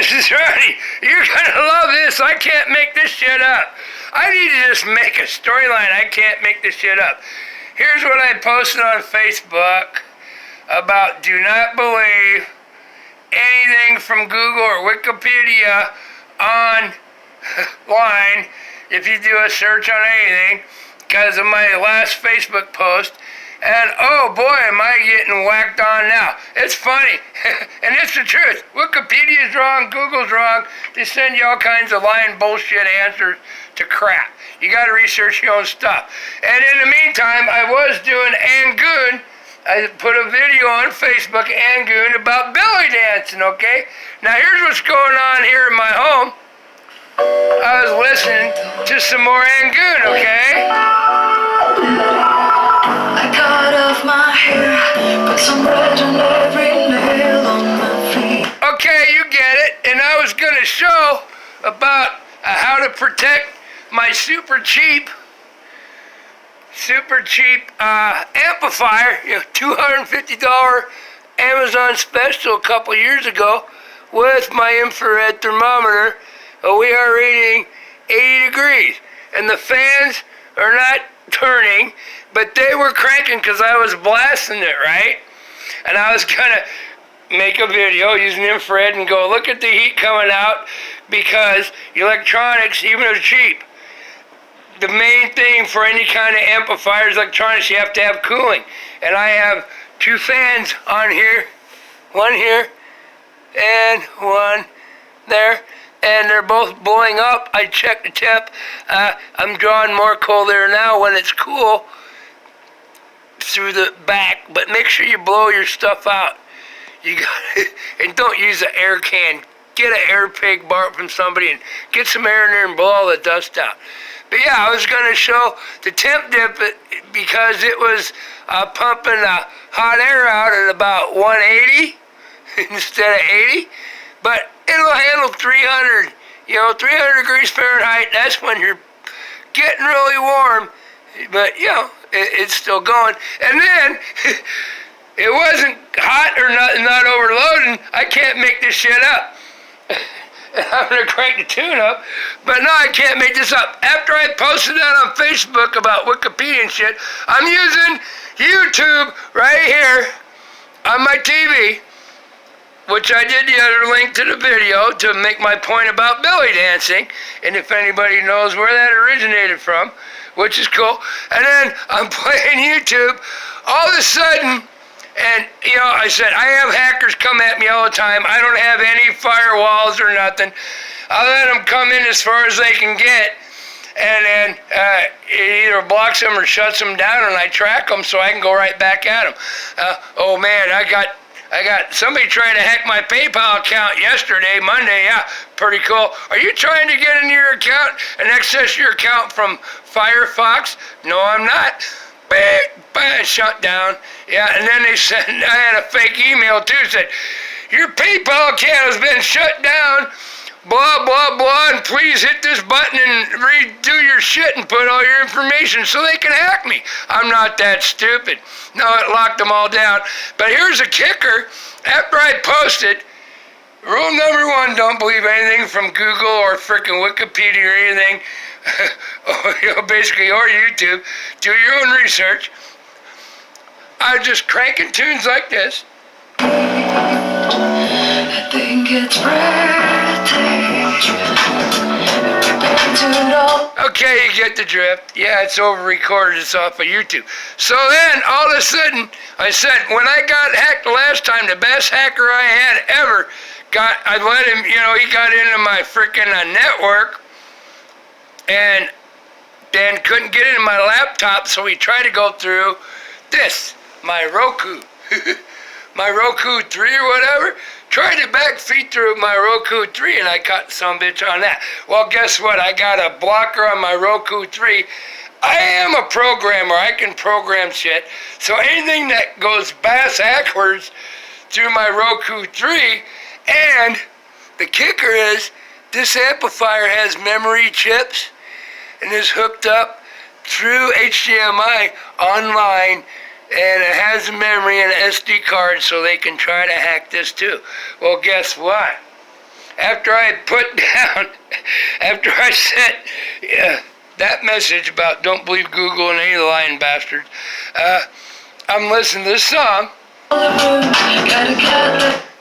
this is right. You're gonna love this. I can't make this shit up. I need to just make a storyline. I can't make this shit up. Here's what I posted on Facebook about do not believe anything from Google or Wikipedia online if you do a search on anything because of my last Facebook post. And oh boy, am I getting whacked on now. It's funny. And it's the truth. Wikipedia's wrong, Google's wrong. They send you all kinds of lying bullshit answers to crap. You gotta research your own stuff. And in the meantime, I was doing Angoon. I put a video on Facebook, Angoon, about belly dancing, okay? Now here's what's going on here in my home. I was listening to some more Angoon, okay? I cut off my hair, put some red on every nail on my feet. Okay, you get it. And I was gonna show about how to protect my super cheap amplifier, $250 Amazon special a couple years ago with my infrared thermometer. We are reading 80 degrees and the fans are not turning, but they were cranking because I was blasting it, right? And I was gonna make a video using infrared and go look at the heat coming out because electronics, even if cheap, the main thing for any kind of amplifiers, electronics, you have to have cooling. And I have two fans on here, one here and one there, and they're both blowing up. I checked the temp. I'm drawing more cold air now when it's cool through the back, but make sure you blow your stuff out. You got and don't use an air can. Get an air pig bar from somebody and get some air in there and blow all the dust out. But yeah, I was going to show the temp dip because it was pumping hot air out at about 180 instead of 80. But it'll handle 300, 300 degrees Fahrenheit. That's when you're getting really warm. But, it's still going. And then it wasn't hot or not overloading. I can't make this shit up. I'm going to crank the tune up, but no, I can't make this up. After I posted that on Facebook about Wikipedia and shit, I'm using YouTube right here on my TV, which I did the other link to the video to make my point about belly dancing, and if anybody knows where that originated from, which is cool. And then I'm playing YouTube, all of a sudden, and, I said, I have hackers come at me all the time. I don't have any firewalls or nothing. I let them come in as far as they can get, and then it either blocks them or shuts them down, and I track them so I can go right back at them. Oh, man, I got somebody trying to hack my PayPal account yesterday, Monday. Yeah, pretty cool. Are you trying to get into your account and access your account from Firefox? No, I'm not. Bang, shut down. Yeah, and then they sent, I had a fake email too, said, your PayPal account has been shut down, blah, blah, blah, and please hit this button and redo your shit and put all your information so they can hack me. I'm not that stupid. No, it locked them all down. But here's a kicker. After I posted, rule number 1, don't believe anything from Google or frickin' Wikipedia or anything. Basically, or YouTube. Do your own research. I just cranking tunes like this. I think it's Okay, you get the drift. Yeah, it's over recorded. It's off of YouTube. So then, all of a sudden, I said, when I got hacked the last time, the best hacker I had ever I let him, he got into my freaking network and then couldn't get into my laptop, so he tried to go through this, my Roku. My Roku 3 or whatever, tried to backfeed through my Roku 3 and I caught some bitch on that. Well, guess what? I got a blocker on my Roku 3. I am a programmer. I can program shit. So anything that goes backwards through my Roku 3, and the kicker is this amplifier has memory chips and is hooked up through HDMI online, and it has a memory and an SD card so they can try to hack this too. Well, guess what? after I put down, after I sent that message about don't believe Google and any of the lying bastards, I'm listening to this song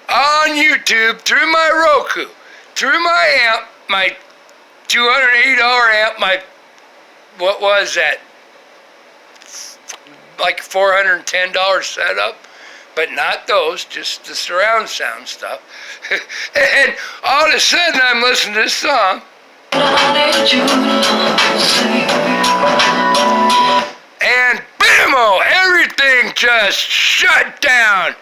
on YouTube through my Roku, through my amp, my $280 amp, my, what was that, like $410 setup, but not those, just the surround sound stuff. And all of a sudden I'm listening to this song, and bam-o, everything just shut down.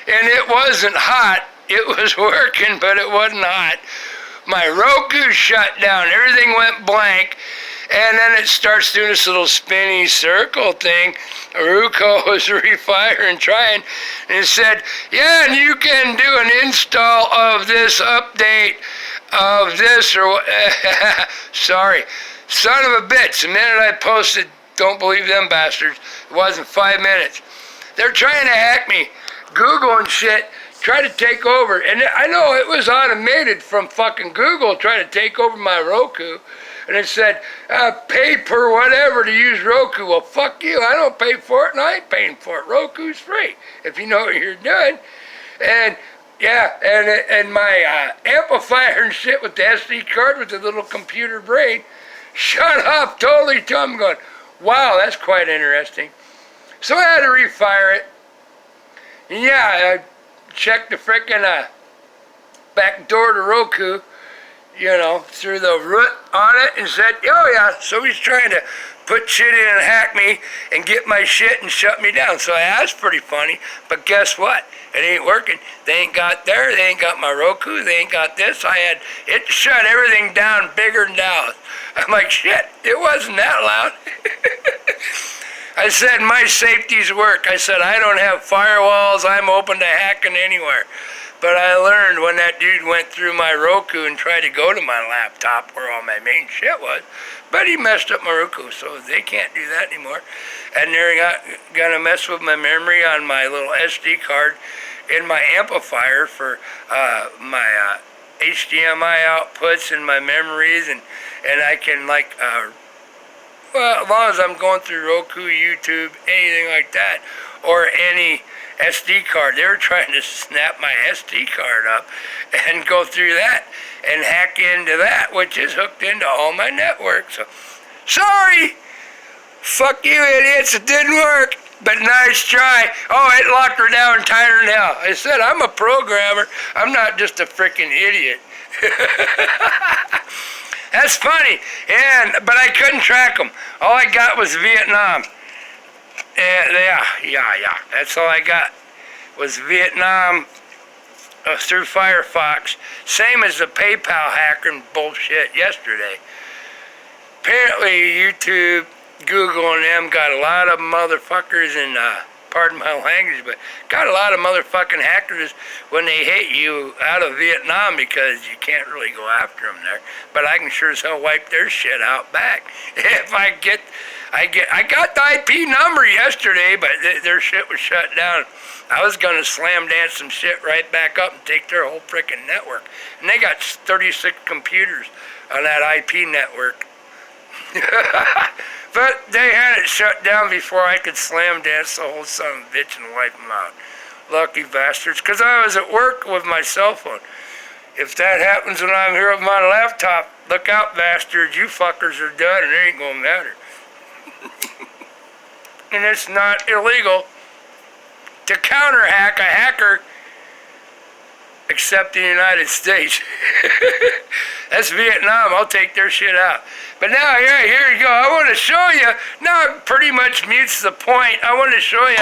And it wasn't hot. It was working, but it wasn't hot. My Roku shut down. Everything went blank. And then it starts doing this little spinny circle thing. Ruko was refiring, trying, and it said, yeah, and you can do an install of this update of this, or sorry, son of a bitch. The minute I posted, don't believe them bastards, it wasn't 5 minutes. They're trying to hack me. Google and shit, try to take over. And I know it was automated from fucking Google trying to take over my Roku. And it said, pay per whatever to use Roku. Well, fuck you. I don't pay for it, and I ain't paying for it. Roku's free, if you know what you're doing. And, yeah, and my amplifier and shit with the SD card with the little computer brain shut off totally. I'm going, wow, that's quite interesting. So I had to refire it. And yeah, I checked the frickin' back door to Roku, you know, through the root on it, and said, oh yeah, so he's trying to put shit in and hack me and get my shit and shut me down. So that's pretty funny, but guess what? It ain't working. They ain't got there, they ain't got my Roku, they ain't got this. It shut everything down bigger than Dallas. I'm like, shit, it wasn't that loud. I said, my safety's work. I said, I don't have firewalls. I'm open to hacking anywhere. But I learned when that dude went through my Roku and tried to go to my laptop where all my main shit was, but he messed up my Roku, so they can't do that anymore. And they're gonna mess with my memory on my little SD card in my amplifier for my HDMI outputs and my memories, and I can like, well, as long as I'm going through Roku, YouTube, anything like that, or any SD card. They were trying to snap my SD card up and go through that and hack into that, which is hooked into all my networks. So, sorry! Fuck you, idiots, it didn't work, but nice try. Oh, it locked her down tighter than hell. I said, I'm a programmer. I'm not just a freaking idiot. That's funny, but I couldn't track them. All I got was Vietnam. Yeah. That's all I got was Vietnam through Firefox. Same as the PayPal hacking bullshit yesterday. Apparently YouTube, Google, and them got a lot of motherfuckers in, pardon my language, but got a lot of motherfucking hackers when they hit you out of Vietnam because you can't really go after them there. But I can sure as hell wipe their shit out back. If I got the IP number yesterday, but their shit was shut down. I was gonna slam dance some shit right back up and take their whole frickin' network. And they got 36 computers on that IP network. But they had it shut down before I could slam dance the whole son of a bitch and wipe them out. Lucky bastards, because I was at work with my cell phone. If that happens when I'm here with my laptop, look out, bastards, you fuckers are done and it ain't gonna matter. And it's not illegal to counter-hack a hacker except in the United States. That's Vietnam. I'll take their shit out. But now, here you go. I want to show you. Now it pretty much mutes the point. I want to show you.